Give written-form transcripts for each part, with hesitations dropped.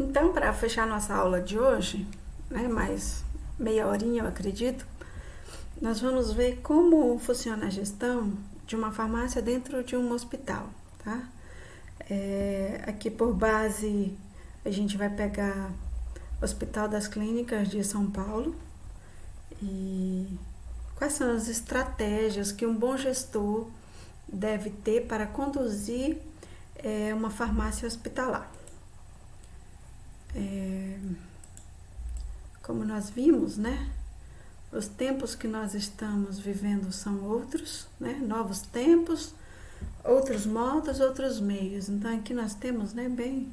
Então, para fechar nossa aula de hoje, né, mais meia horinha, eu acredito, nós vamos ver como funciona a gestão de uma farmácia dentro de um hospital, tá? Aqui por base, a gente vai pegar o Hospital das Clínicas de São Paulo e quais são as estratégias que um bom gestor deve ter para conduzir uma farmácia hospitalar. Como nós vimos, né? Os tempos que nós estamos vivendo são outros, né? Novos tempos, outros modos, outros meios. Então aqui nós temos, né, bem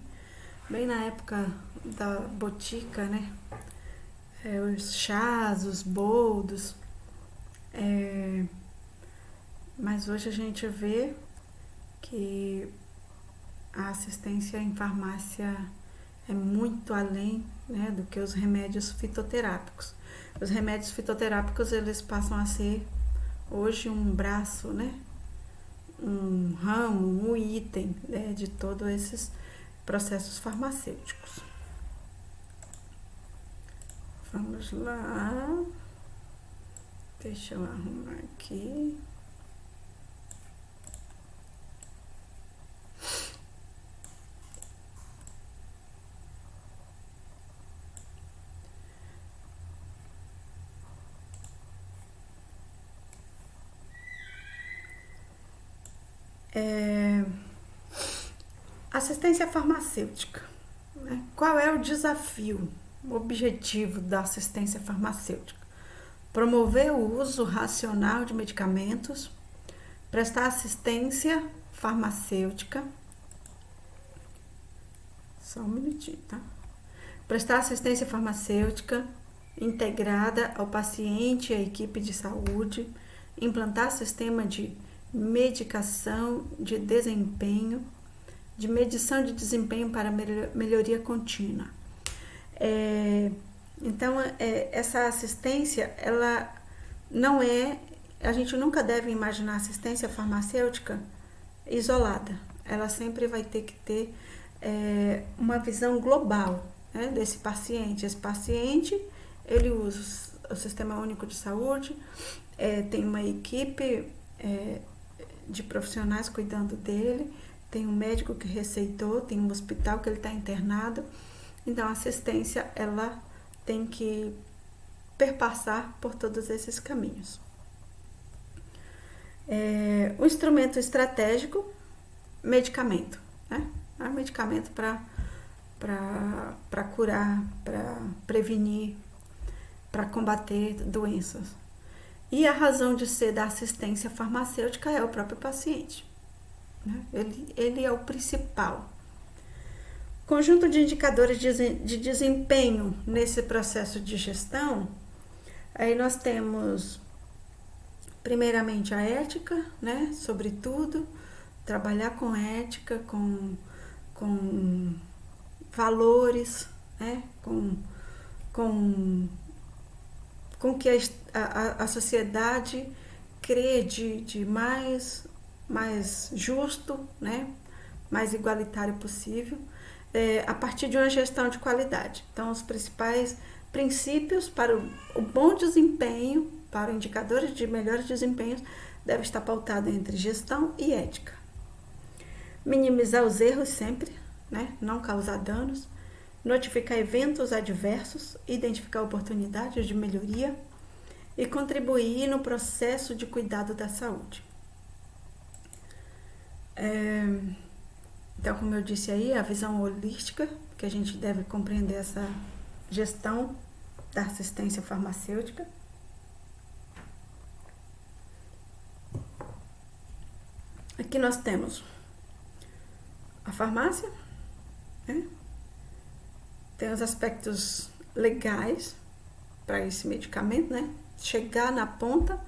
na época da botica, né? Os chás, os boldos. Mas hoje a gente vê que a assistência em farmácia é muito além, né, do que os remédios fitoterápicos. Os remédios fitoterápicos, eles passam a ser hoje um braço, né, um ramo, um item, né, de todos esses processos farmacêuticos. Vamos lá. Deixa eu arrumar aqui. Assistência farmacêutica, né? Qual é o desafio, o objetivo da assistência farmacêutica? Promover o uso racional de medicamentos, prestar assistência farmacêutica. Só um minutinho, tá? Prestar assistência farmacêutica integrada ao paciente e à equipe de saúde, implantar sistema de medicação de desempenho, de medição de desempenho para melhoria contínua. Então, essa assistência, ela não é... A gente nunca deve imaginar assistência farmacêutica isolada. Ela sempre vai ter que ter uma visão global, né, desse paciente. Esse paciente, ele usa o Sistema Único de Saúde, tem uma equipe de profissionais cuidando dele, tem um médico que receitou, tem um hospital que ele está internado. Então, a assistência, ela tem que perpassar por todos esses caminhos. O instrumento estratégico, medicamento, né? É um medicamento para curar, para prevenir, para combater doenças. E a razão de ser da assistência farmacêutica é o próprio paciente, né? Ele é o principal. Conjunto de indicadores de desempenho nesse processo de gestão, aí nós temos primeiramente a ética, né? Sobretudo, trabalhar com ética, com valores, né? Com que a sociedade crê de mais justo, né? Mais igualitário possível, a partir de uma gestão de qualidade. Então, os principais princípios para o bom desempenho, para indicadores de melhores desempenhos, devem estar pautados entre gestão e ética. Minimizar os erros sempre, né? Não causar danos, notificar eventos adversos, identificar oportunidades de melhoria e contribuir no processo de cuidado da saúde. Então, como eu disse aí, a visão holística, que a gente deve compreender essa gestão da assistência farmacêutica. Aqui nós temos a farmácia, né? Tem os aspectos legais para esse medicamento, né? Chegar na ponta,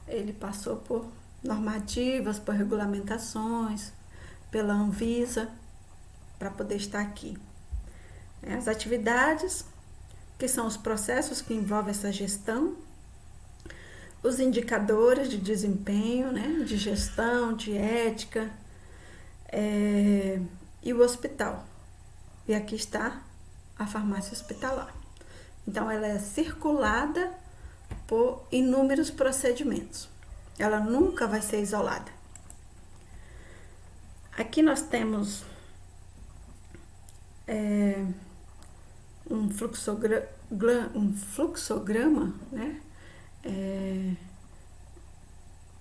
ele passou por normativas, por regulamentações, pela Anvisa, para poder estar aqui. As atividades, que são os processos que envolvem essa gestão, os indicadores de desempenho, né, de gestão, de ética, e o hospital. E aqui está a farmácia hospitalar. Então, ela é circulada por inúmeros procedimentos. Ela nunca vai ser isolada. Aqui nós temos um fluxograma, né?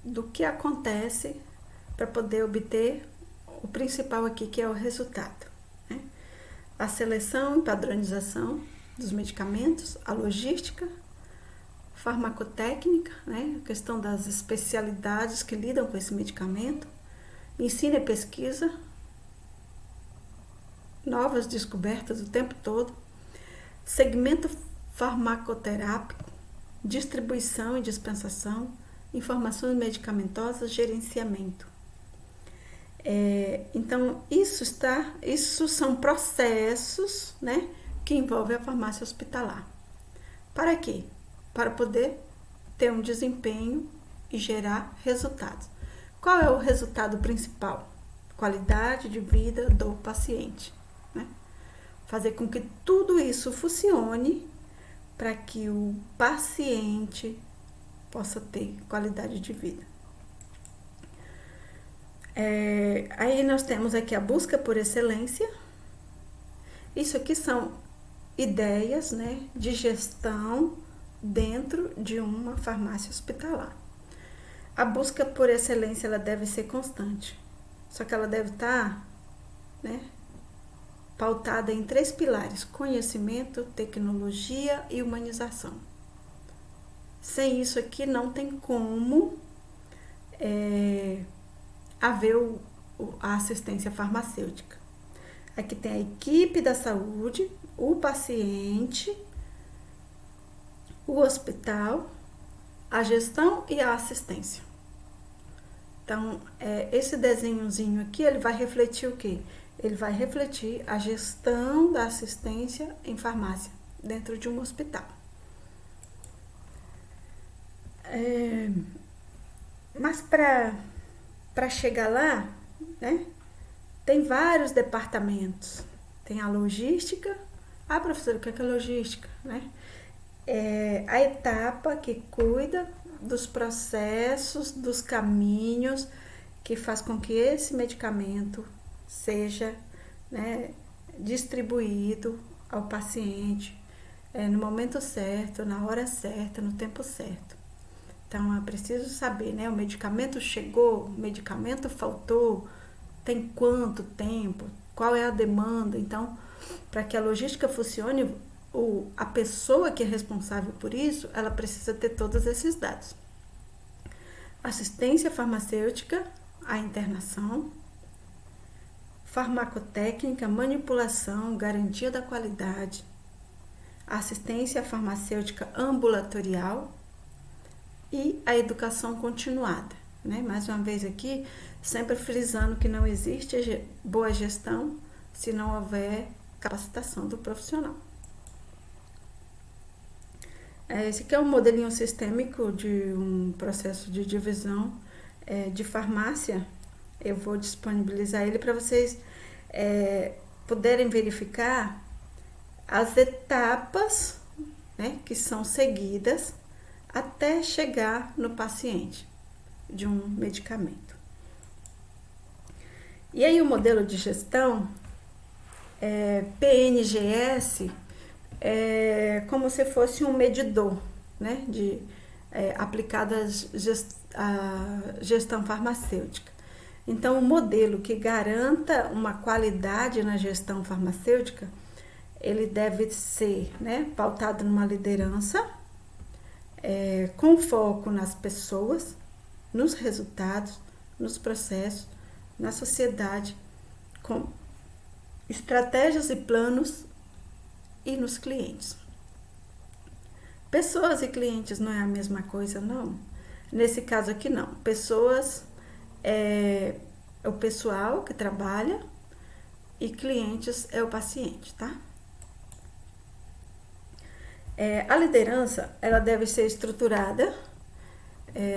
Do que acontece para poder obter o principal aqui, que é o resultado, né? A seleção e padronização dos medicamentos, a logística, farmacotécnica, né? A questão das especialidades que lidam com esse medicamento, ensino e pesquisa, novas descobertas o tempo todo, segmento farmacoterápico, distribuição e dispensação, informações medicamentosas, gerenciamento. Então, isso são processos, né, que envolvem a farmácia hospitalar. Para quê? Para poder ter um desempenho e gerar resultados. Qual é o resultado principal? Qualidade de vida do paciente, né? Fazer com que tudo isso funcione para que o paciente possa ter qualidade de vida. Aí nós temos aqui a busca por excelência. Isso aqui são ideias, né, de gestão dentro de uma farmácia hospitalar. A busca por excelência, ela deve ser constante, só que ela deve estar, né, pautada em 3 pilares: conhecimento, tecnologia e humanização. Sem isso aqui não tem como haver a assistência farmacêutica. Aqui tem a equipe da saúde, o paciente, o hospital, a gestão e a assistência. Então, esse desenhozinho aqui, ele vai refletir o quê? Ele vai refletir a gestão da assistência em farmácia dentro de um hospital. Mas para chegar lá, né, tem vários departamentos. Tem a logística. Ah, professora, o que é logística, né? É a etapa que cuida dos processos, dos caminhos, que faz com que esse medicamento seja, né, distribuído ao paciente no momento certo, na hora certa, no tempo certo. Então, é preciso saber, né? O medicamento chegou, o medicamento faltou, tem quanto tempo, qual é a demanda. Então, para que a logística funcione, a pessoa que é responsável por isso, ela precisa ter todos esses dados. Assistência farmacêutica, a internação, farmacotécnica, manipulação, garantia da qualidade, assistência farmacêutica ambulatorial e a educação continuada, né? Mais uma vez aqui, sempre frisando que não existe boa gestão se não houver capacitação do profissional. Esse aqui é um modelinho sistêmico de um processo de divisão de farmácia. Eu vou disponibilizar ele para vocês poderem verificar as etapas, né, que são seguidas até chegar no paciente de um medicamento. E aí o modelo de gestão PNGS é como se fosse um medidor, né, aplicado à gestão farmacêutica. Então, o modelo que garanta uma qualidade na gestão farmacêutica, ele deve ser, né, pautado numa liderança, com foco nas pessoas, nos resultados, nos processos, na sociedade, com estratégias e planos e nos clientes. Pessoas e clientes não é a mesma coisa, não. Nesse caso aqui, não. Pessoas é o pessoal que trabalha e clientes é o paciente, tá? A liderança, ela deve ser estruturada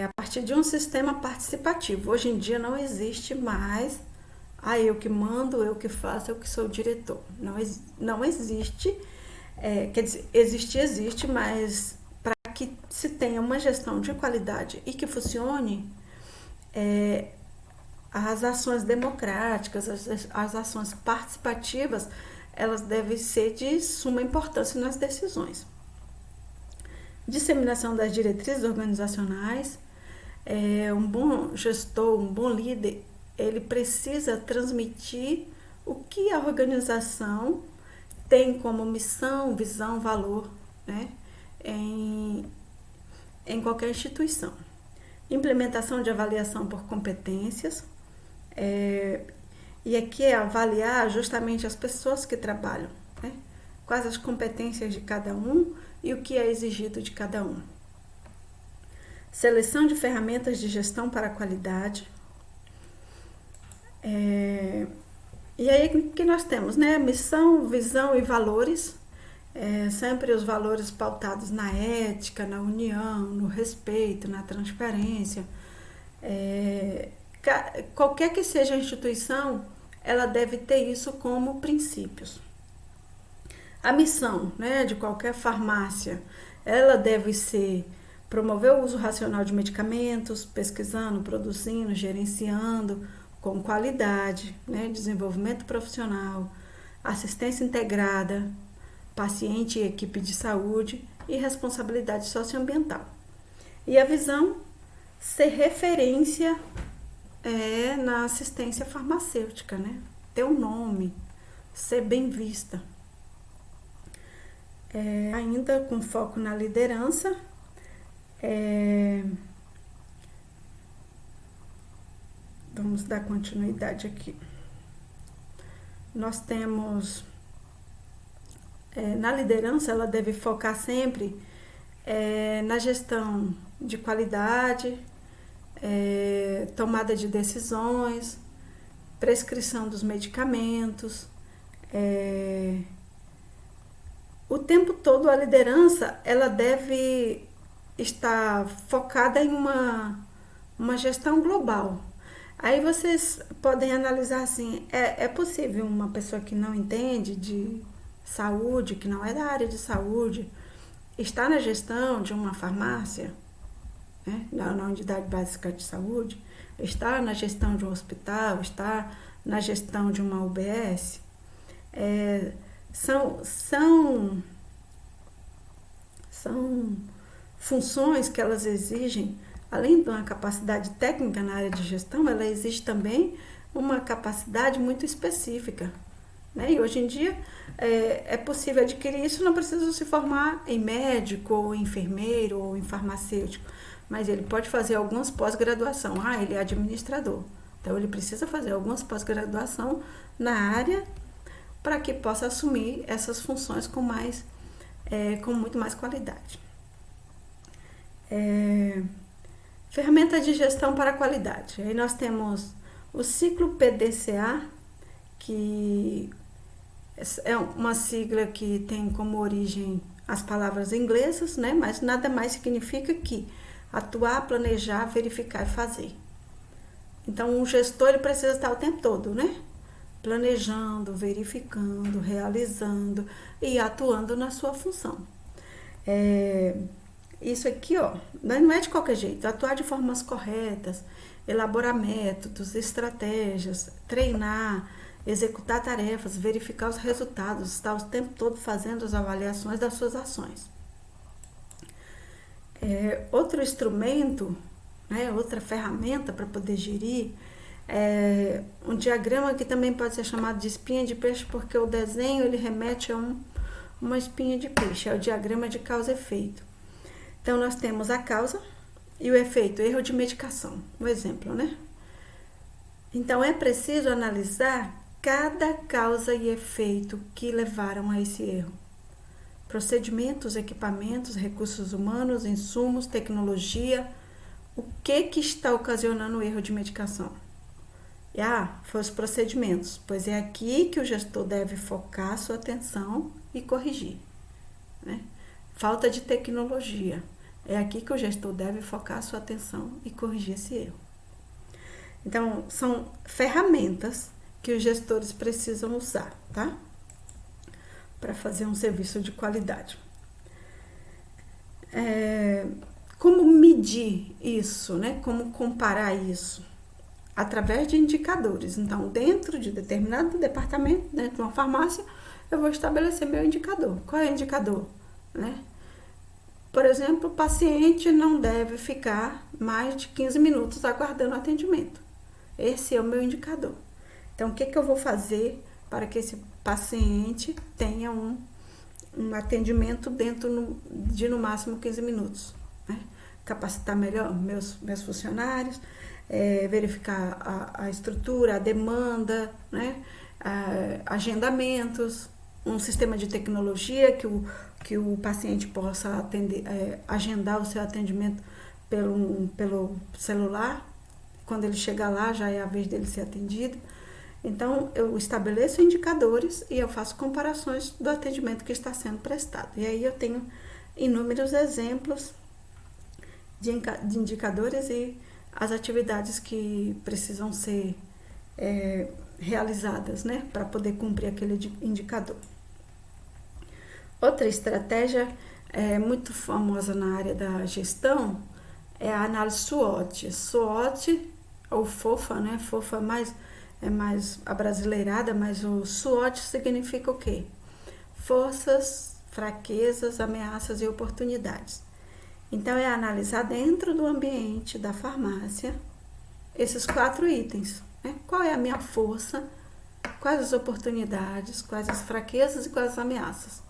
a partir de um sistema participativo. Hoje em dia não existe mais eu que mando, eu que faço, eu que sou o diretor. Não existe, quer dizer, existe, mas para que se tenha uma gestão de qualidade e que funcione, as ações democráticas, as ações participativas, elas devem ser de suma importância nas decisões. Disseminação das diretrizes organizacionais. Um bom gestor, um bom líder, ele precisa transmitir o que a organização tem como missão, visão, valor, né, em qualquer instituição. Implementação de avaliação por competências. E aqui é avaliar justamente as pessoas que trabalham, né? Quais as competências de cada um e o que é exigido de cada um. Seleção de ferramentas de gestão para a qualidade. E aí que nós temos, né? Missão, visão e valores. Sempre os valores pautados na ética, na união, no respeito, na transparência. Qualquer que seja a instituição, ela deve ter isso como princípios. A missão, né, de qualquer farmácia, ela deve ser promover o uso racional de medicamentos, pesquisando, produzindo, gerenciando com qualidade, né, desenvolvimento profissional, assistência integrada, paciente e equipe de saúde e responsabilidade socioambiental. E a visão, ser referência na assistência farmacêutica, né? Ter um nome, ser bem vista. Ainda com foco na liderança, vamos dar continuidade aqui. Nós temos, na liderança, ela deve focar sempre na gestão de qualidade, tomada de decisões, prescrição dos medicamentos. O tempo todo a liderança ela deve estar focada em uma gestão global. Aí vocês podem analisar assim, é possível uma pessoa que não entende de saúde, que não é da área de saúde, estar na gestão de uma farmácia, né, na unidade básica de saúde, estar na gestão de um hospital, estar na gestão de uma UBS, são funções que elas exigem, além de uma capacidade técnica na área de gestão, ela exige também uma capacidade muito específica, né? E hoje em dia é possível adquirir isso, não precisa se formar em médico, ou em enfermeiro, ou em farmacêutico, mas ele pode fazer algumas pós-graduação. Ele é administrador, então ele precisa fazer algumas pós-graduação na área para que possa assumir essas funções com muito mais qualidade. Ferramenta de gestão para a qualidade. Aí nós temos o ciclo PDCA, que é uma sigla que tem como origem as palavras inglesas, né? Mas nada mais significa que atuar, planejar, verificar e fazer. Então, o gestor ele precisa estar o tempo todo, né? Planejando, verificando, realizando e atuando na sua função. Isso aqui, não é de qualquer jeito. Atuar de formas corretas, elaborar métodos, estratégias, treinar, executar tarefas, verificar os resultados, estar o tempo todo fazendo as avaliações das suas ações. Outro instrumento, né, outra ferramenta para poder gerir um diagrama que também pode ser chamado de espinha de peixe, porque o desenho ele remete a uma espinha de peixe, é o diagrama de causa e efeito. Então, nós temos a causa e o efeito, erro de medicação, um exemplo, né? Então, é preciso analisar cada causa e efeito que levaram a esse erro. Procedimentos, equipamentos, recursos humanos, insumos, tecnologia, o que está ocasionando o erro de medicação? Foi os procedimentos, pois é aqui que o gestor deve focar sua atenção e corrigir, né? Falta de tecnologia, é aqui que o gestor deve focar sua atenção e corrigir esse erro. Então, são ferramentas que os gestores precisam usar, tá? Para fazer um serviço de qualidade. Como medir isso, né? Como comparar isso? Através de indicadores. Então, dentro de determinado departamento, dentro de uma farmácia, eu vou estabelecer meu indicador. Qual é o indicador? Né? Por exemplo, o paciente não deve ficar mais de 15 minutos aguardando atendimento. Esse é o meu indicador. Então, o que eu vou fazer para que esse paciente tenha um atendimento dentro de no máximo 15 minutos? Né? Capacitar melhor meus funcionários, verificar a estrutura, a demanda, né? Agendamentos, um sistema de tecnologia que o paciente possa agendar o seu atendimento pelo celular. Quando ele chegar lá, já é a vez dele ser atendido. Então, eu estabeleço indicadores e eu faço comparações do atendimento que está sendo prestado. E aí eu tenho inúmeros exemplos de indicadores e as atividades que precisam ser realizadas, né, para poder cumprir aquele indicador. Outra estratégia muito famosa na área da gestão é a análise SWOT. SWOT, ou FOFA, né? FOFA é mais abrasileirada, mas o SWOT significa o quê? Forças, fraquezas, ameaças e oportunidades. Então, é analisar dentro do ambiente da farmácia esses 4 itens. Né? Qual é a minha força, quais as oportunidades, quais as fraquezas e quais as ameaças.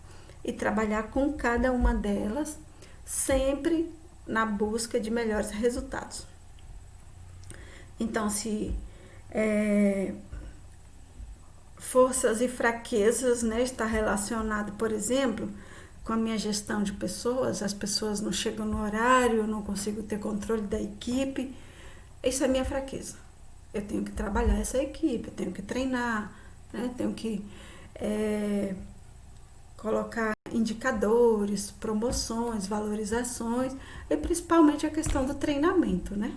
E trabalhar com cada uma delas, sempre na busca de melhores resultados. Então, se forças e fraquezas, né, está relacionado, por exemplo, com a minha gestão de pessoas, as pessoas não chegam no horário, eu não consigo ter controle da equipe, isso é minha fraqueza. Eu tenho que trabalhar essa equipe, eu tenho que treinar, né, tenho que colocar indicadores, promoções, valorizações e principalmente a questão do treinamento, né?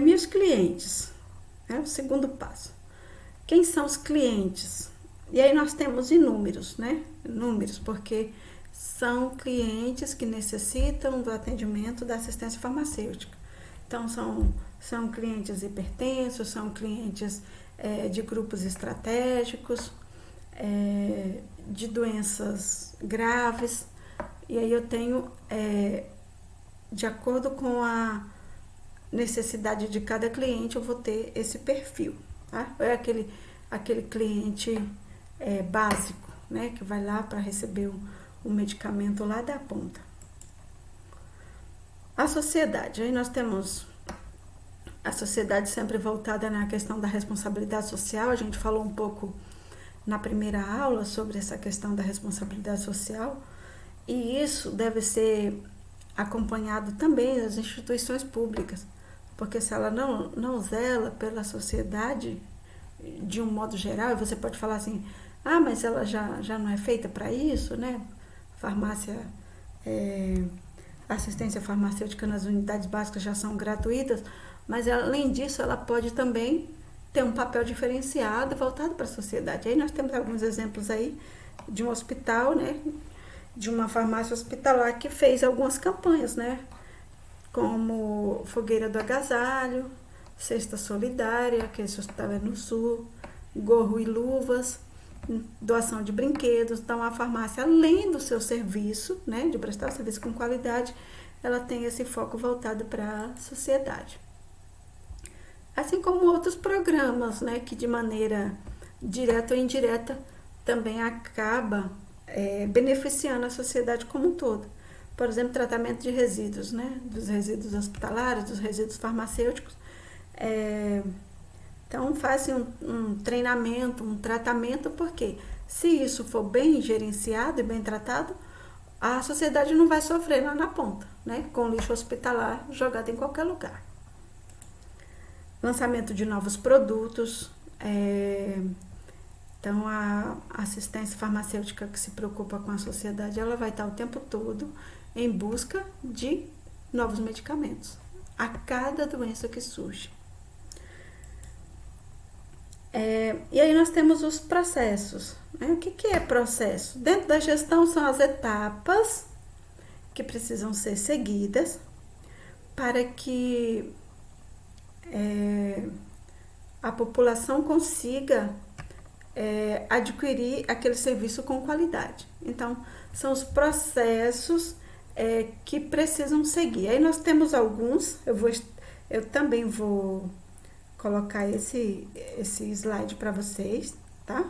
Meus clientes, né? O segundo passo. Quem são os clientes? E aí nós temos inúmeros, né? Números, porque são clientes que necessitam do atendimento da assistência farmacêutica. Então, são clientes hipertensos, são clientes de grupos estratégicos, de doenças graves. E aí eu tenho, de acordo com a necessidade de cada cliente, eu vou ter esse perfil. Tá? É aquele cliente básico, né, que vai lá para receber um medicamento lá da ponta. A sociedade, aí nós temos a sociedade sempre voltada na questão da responsabilidade social. A gente falou um pouco na primeira aula sobre essa questão da responsabilidade social, e isso deve ser acompanhado também das instituições públicas, porque se ela não zela pela sociedade de um modo geral, você pode falar assim, mas ela já não é feita para isso, né? Farmácia, assistência farmacêutica nas unidades básicas já são gratuitas, mas além disso ela pode também ter um papel diferenciado voltado para a sociedade. Aí nós temos alguns exemplos aí de um hospital, né? De uma farmácia hospitalar que fez algumas campanhas, né? Como Fogueira do Agasalho, Cesta Solidária, que esse hospital é no Sul, Gorro e Luvas, doação de brinquedos. Então, a farmácia, além do seu serviço, né, de prestar serviço com qualidade, ela tem esse foco voltado para a sociedade. Assim como outros programas, né, que de maneira direta ou indireta também acaba beneficiando a sociedade como um todo. Por exemplo, tratamento de resíduos, né, dos resíduos hospitalares, dos resíduos farmacêuticos. Então, fazem um treinamento, um tratamento, porque se isso for bem gerenciado e bem tratado, a sociedade não vai sofrer lá na ponta, né, com lixo hospitalar jogado em qualquer lugar. Lançamento de novos produtos. Então, a assistência farmacêutica que se preocupa com a sociedade, ela vai estar o tempo todo em busca de novos medicamentos a cada doença que surge. E aí nós temos os processos, né? O que é processo? Dentro da gestão são as etapas que precisam ser seguidas para que a população consiga adquirir aquele serviço com qualidade. Então, são os processos que precisam seguir. Aí nós temos alguns, eu também vou colocar esse slide para vocês, tá?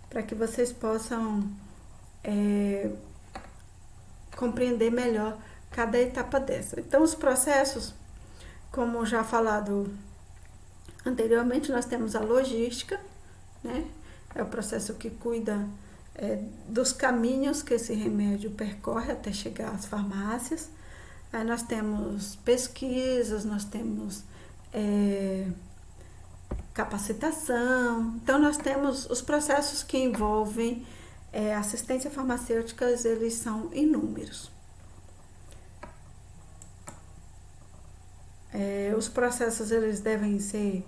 Para que vocês possam compreender melhor cada etapa dessa. Então, os processos, como já falado anteriormente, nós temos a logística, né? É o processo que cuida dos caminhos que esse remédio percorre até chegar às farmácias. Aí nós temos pesquisas, nós temos capacitação. Então, nós temos os processos que envolvem assistência farmacêutica, eles são inúmeros. Os processos, eles devem ser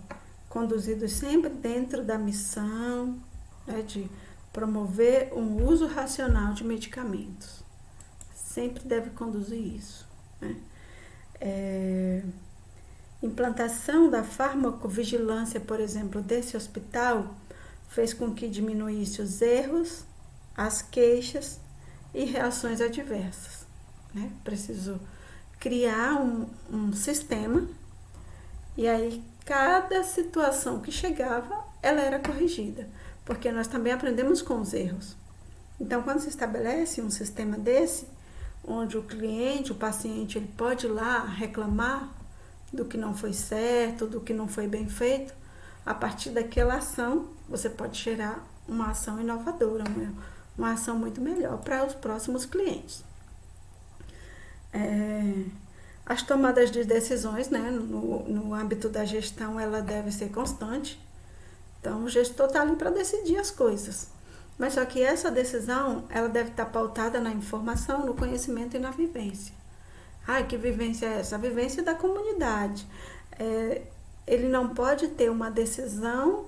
conduzidos sempre dentro da missão, né, de promover um uso racional de medicamentos. Sempre deve conduzir isso, né? Implantação da farmacovigilância, por exemplo, desse hospital, fez com que diminuísse os erros, as queixas e reações adversas, né? Precisou criar um sistema, e aí cada situação que chegava, ela era corrigida, porque nós também aprendemos com os erros. Então, quando se estabelece um sistema desse, onde o cliente, o paciente, ele pode ir lá reclamar do que não foi certo, do que não foi bem feito, a partir daquela ação, você pode gerar uma ação inovadora, uma ação muito melhor para os próximos clientes. As tomadas de decisões, né, no âmbito da gestão, ela deve ser constante. Então, o gestor está ali para decidir as coisas. Mas só que essa decisão, ela deve estar pautada na informação, no conhecimento e na vivência. Que vivência é essa? A vivência da comunidade. Ele não pode ter uma decisão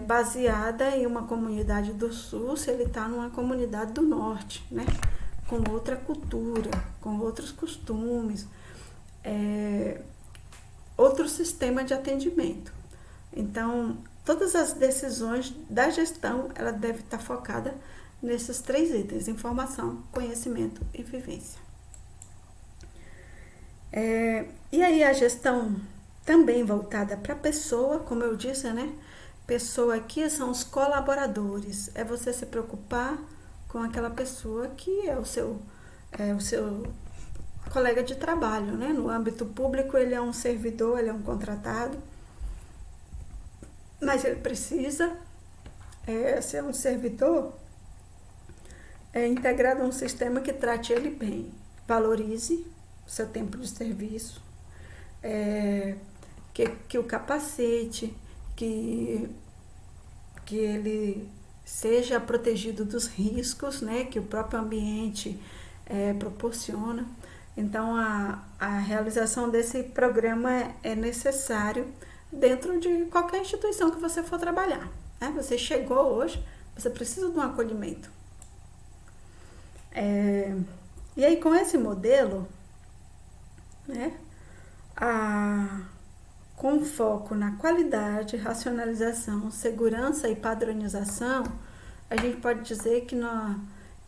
baseada em uma comunidade do sul se ele está numa comunidade do norte, né? Com outra cultura, com outros costumes, outro sistema de atendimento. Então, todas as decisões da gestão, ela deve estar focada nesses 3 itens: informação, conhecimento e vivência. E aí a gestão também voltada para a pessoa, como eu disse, né? Pessoa aqui são os colaboradores. É você se preocupar com aquela pessoa que é o seu colega de trabalho, né? No âmbito público, ele é um servidor, ele é um contratado, mas ele precisa ser um servidor integrado a um sistema que trate ele bem, valorize o seu tempo de serviço, que o capacete, que ele seja protegido dos riscos, né, que o próprio ambiente proporciona. Então, a realização desse programa é necessário dentro de qualquer instituição que você for trabalhar, né? Você chegou hoje, você precisa de um acolhimento. E aí, com esse modelo, né, com foco na qualidade, racionalização, segurança e padronização, a gente pode dizer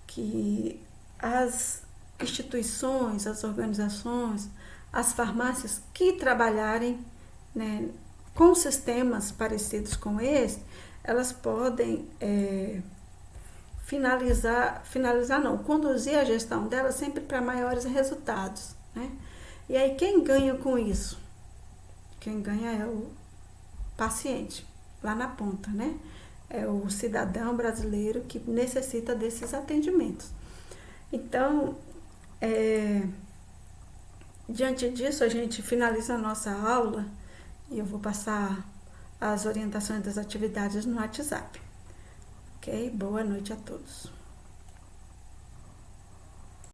que as instituições, as organizações, as farmácias que trabalharem, né, com sistemas parecidos com esse, elas podem conduzir a gestão delas sempre para maiores resultados, né? E aí, quem ganha com isso? Quem ganha é o paciente, lá na ponta, né? É o cidadão brasileiro que necessita desses atendimentos. Então, diante disso, a gente finaliza a nossa aula e eu vou passar as orientações das atividades no WhatsApp. Ok? Boa noite a todos.